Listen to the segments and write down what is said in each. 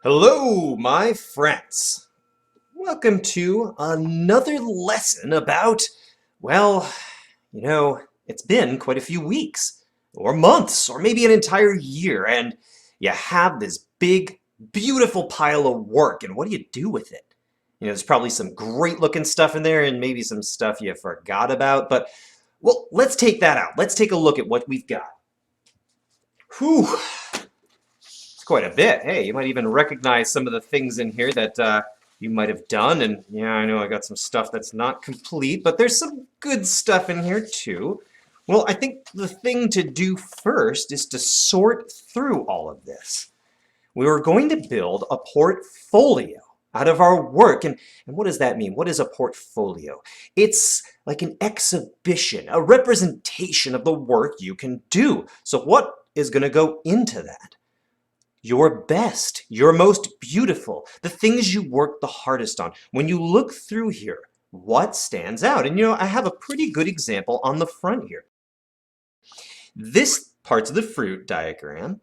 Hello, my friends. Welcome to another lesson about, well, it's been quite a few weeks, or months, or maybe an entire year, and you have this big, beautiful pile of work, and what do you do with it? There's probably some great looking stuff in there, and maybe some stuff you forgot about, but, well, let's take that out. Let's take a look at what we've got. Whew. It's quite a bit. Hey, you might even recognize some of the things in here that you might have done. And yeah, I know I got some stuff that's not complete, but there's some good stuff in here too. Well, I think the thing to do first is to sort through all of this. We were going to build a portfolio out of our work. And what does that mean? What is a portfolio? It's like an exhibition, a representation of the work you can do. So what is going to go into that? Your best, your most beautiful, the things you work the hardest on. When you look through here, what stands out? And I have a pretty good example on the front here. This parts of the fruit diagram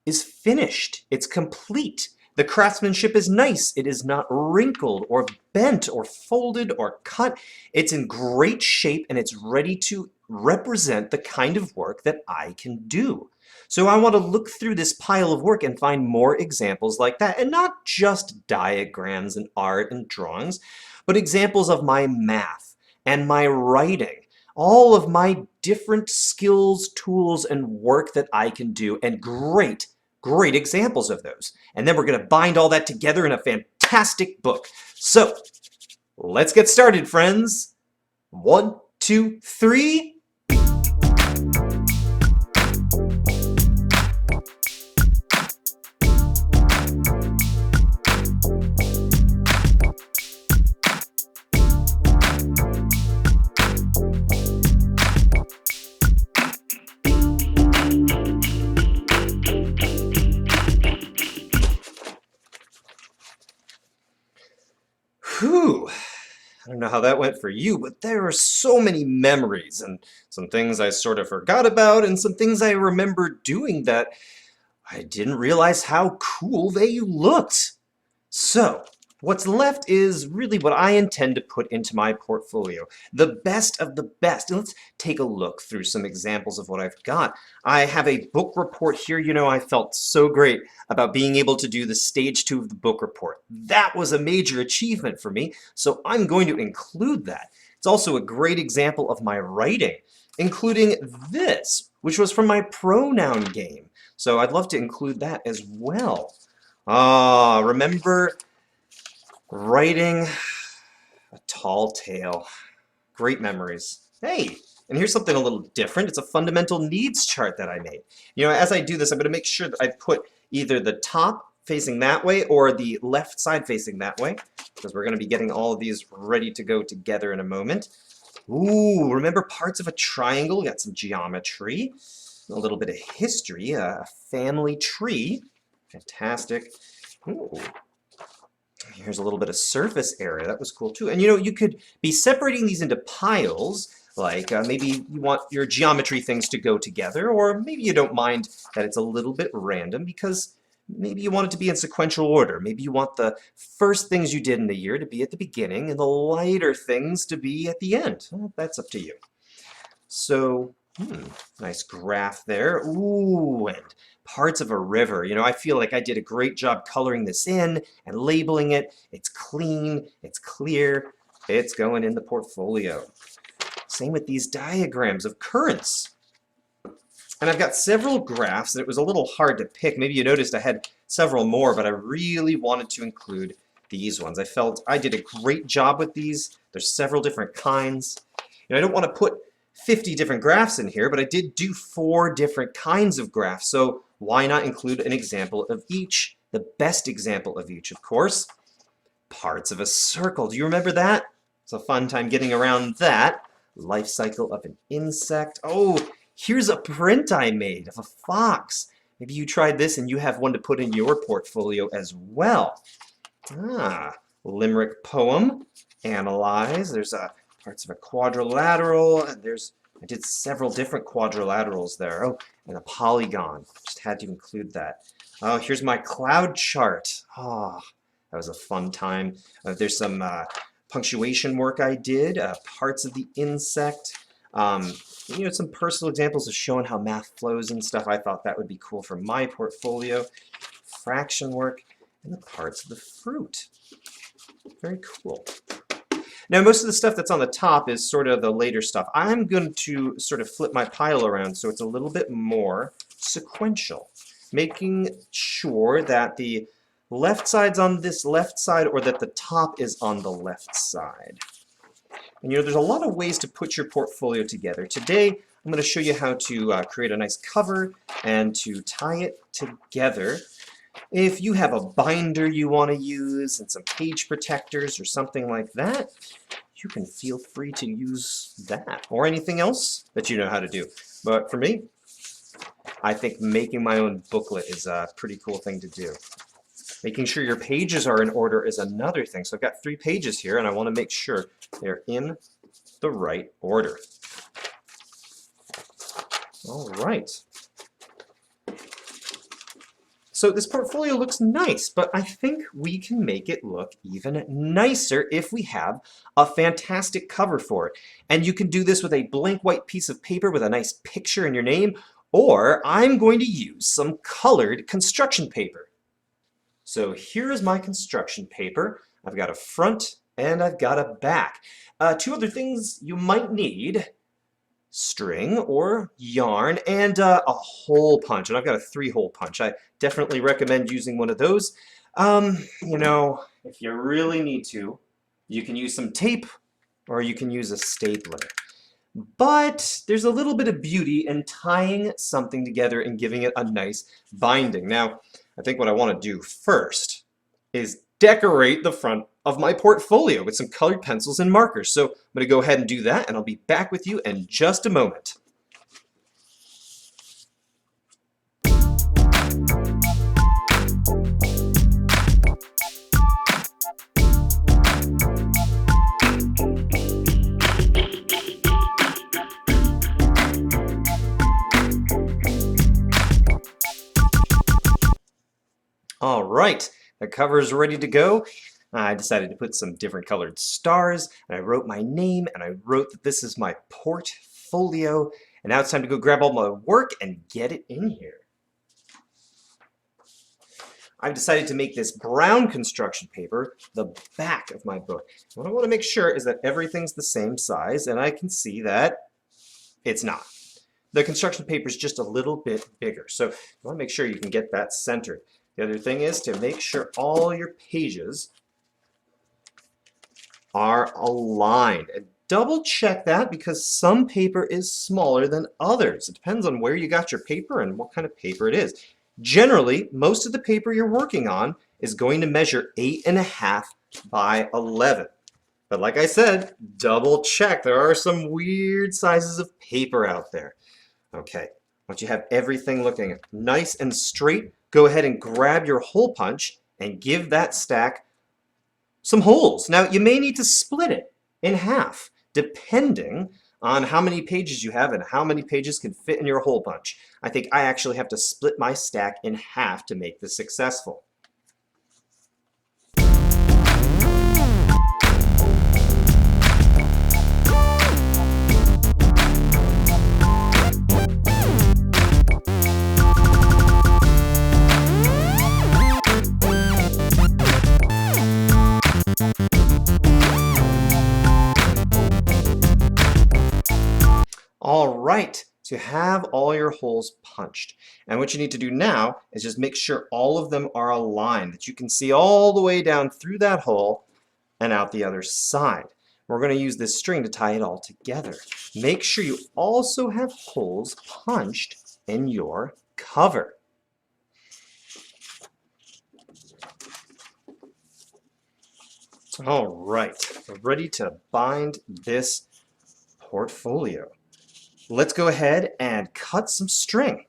is finished. It's complete. The craftsmanship is nice. It is not wrinkled or bent or folded or cut. It's in great shape and it's ready to represent the kind of work that I can do. So I want to look through this pile of work and find more examples like that, and not just diagrams and art and drawings, but examples of my math and my writing, all of my different skills, tools, and work that I can do, and great examples of those. And then we're going to bind all that together in a fantastic book. So let's get started, friends. 1, 2, 3. Whew. I don't know how that went for you, but there are so many memories and some things I sort of forgot about and some things I remember doing that I didn't realize how cool they looked. So, what's left is really what I intend to put into my portfolio. The best of the best. And let's take a look through some examples of what I've got. I have a book report here. I felt so great about being able to do the stage 2 of the book report. That was a major achievement for me, so I'm going to include that. It's also a great example of my writing, including this, which was from my pronoun game. So I'd love to include that as well. Remember writing a tall tale. Great memories. Hey, and here's something a little different. It's a fundamental needs chart that I made. As I do this, I'm going to make sure that I put either the top facing that way or the left side facing that way, because we're going to be getting all of these ready to go together in a moment. Ooh, remember parts of a triangle? We got some geometry, a little bit of history, a family tree. Fantastic. Ooh. Here's a little bit of surface area. That was cool too. And you could be separating these into piles, like maybe you want your geometry things to go together, or maybe you don't mind that it's a little bit random because maybe you want it to be in sequential order. Maybe you want the first things you did in the year to be at the beginning and the lighter things to be at the end. Well, that's up to you. So, nice graph there. Ooh, and parts of a river. I feel like I did a great job coloring this in and labeling it. It's clean, it's clear, it's going in the portfolio. Same with these diagrams of currents. And I've got several graphs, and it was a little hard to pick. Maybe you noticed I had several more, but I really wanted to include these ones. I felt I did a great job with these. There's several different kinds. I don't want to put 50 different graphs in here, but I did do 4 different kinds of graphs, so why not include an example of each? The best example of each, of course. Parts of a circle. Do you remember that? It's a fun time getting around that. Life cycle of an insect. Oh, here's a print I made of a fox. Maybe you tried this and you have one to put in your portfolio as well. Limerick poem. Analyze. There's parts of a quadrilateral, and there's I did several different quadrilaterals there. Oh, and a polygon. Just had to include that. Oh, here's my cloud chart. Ah, that was a fun time. There's some punctuation work I did, parts of the insect. You know, some personal examples of showing how math flows and stuff. I thought that would be cool for my portfolio. Fraction work and the parts of the fruit. Very cool. Now, most of the stuff that's on the top is sort of the later stuff. I'm going to sort of flip my pile around so it's a little bit more sequential, making sure that the left side's on this left side or that the top is on the left side. And you know, there's a lot of ways to put your portfolio together. Today, I'm going to show you how to create a nice cover and to tie it together. If you have a binder you want to use and some page protectors or something like that, you can feel free to use that or anything else that you know how to do. But for me, I think making my own booklet is a pretty cool thing to do. Making sure your pages are in order is another thing. So I've got 3 pages here and I want to make sure they're in the right order. All right. So this portfolio looks nice, but I think we can make it look even nicer if we have a fantastic cover for it. And you can do this with a blank white piece of paper with a nice picture and your name, or I'm going to use some colored construction paper. So here is my construction paper. I've got a front and I've got a back. 2 other things you might need: string or yarn, and a hole punch. And I've got a 3-hole punch. I definitely recommend using one of those. You know, if you really need to, you can use some tape or you can use a stapler. But there's a little bit of beauty in tying something together and giving it a nice binding. Now, I think what I want to do first is decorate the front of my portfolio with some colored pencils and markers. So I'm going to go ahead and do that, and I'll be back with you in just a moment. All right, the cover is ready to go. I decided to put some different colored stars, and I wrote my name, and I wrote that this is my portfolio. And now it's time to go grab all my work and get it in here. I've decided to make this brown construction paper the back of my book. What I want to make sure is that everything's the same size, and I can see that it's not. The construction paper is just a little bit bigger, so you want to make sure you can get that centered. The other thing is to make sure all your pages are aligned. And double check that because some paper is smaller than others. It depends on where you got your paper and what kind of paper it is. Generally, most of the paper you're working on is going to measure 8.5 by 11. But like I said, double check. There are some weird sizes of paper out there. Okay, once you have everything looking nice and straight, go ahead and grab your hole punch and give that stack some holes. Now, you may need to split it in half, depending on how many pages you have and how many pages can fit in your hole punch. I think I actually have to split my stack in half to make this successful. All right, so you have all your holes punched. And what you need to do now is just make sure all of them are aligned, that you can see all the way down through that hole and out the other side. We're going to use this string to tie it all together. Make sure you also have holes punched in your cover. All right, we're ready to bind this portfolio. Let's go ahead and cut some string.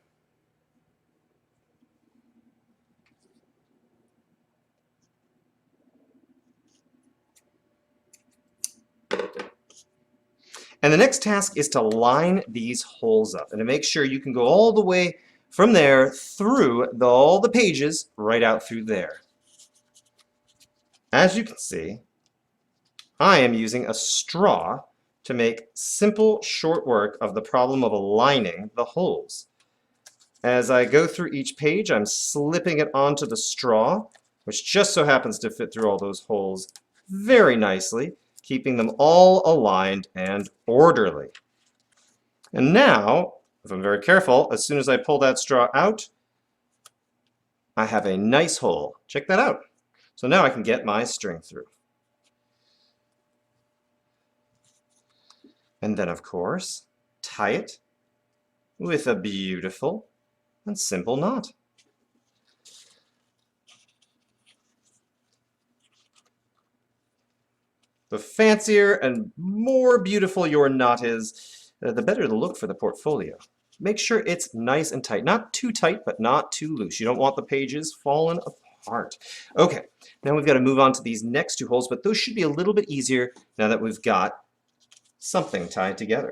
And the next task is to line these holes up and to make sure you can go all the way from there through all the pages right out through there. As you can see, I am using a straw to make simple, short work of the problem of aligning the holes. As I go through each page, I'm slipping it onto the straw, which just so happens to fit through all those holes very nicely, keeping them all aligned and orderly. And now, if I'm very careful, as soon as I pull that straw out, I have a nice hole. Check that out. So now I can get my string through. And then, of course, tie it with a beautiful and simple knot. The fancier and more beautiful your knot is, the better the look for the portfolio. Make sure it's nice and tight. Not too tight, but not too loose. You don't want the pages falling apart. Okay, now we've got to move on to these next two holes, but those should be a little bit easier now that we've got something tied together.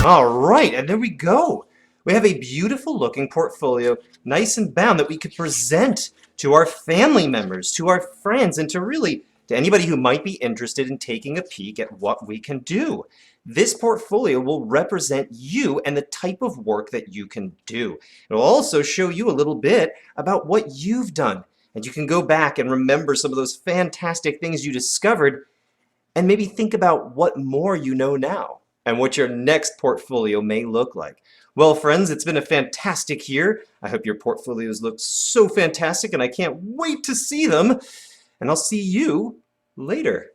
All right, and there we go. We have a beautiful looking portfolio, nice and bound, that we could present to our family members, to our friends, and to anybody who might be interested in taking a peek at what we can do. This portfolio will represent you and the type of work that you can do. It will also show you a little bit about what you've done, and you can go back and remember some of those fantastic things you discovered and maybe think about what more you know now and what your next portfolio may look like. Well, friends, it's been a fantastic year. I hope your portfolios look so fantastic, and I can't wait to see them. And I'll see you later.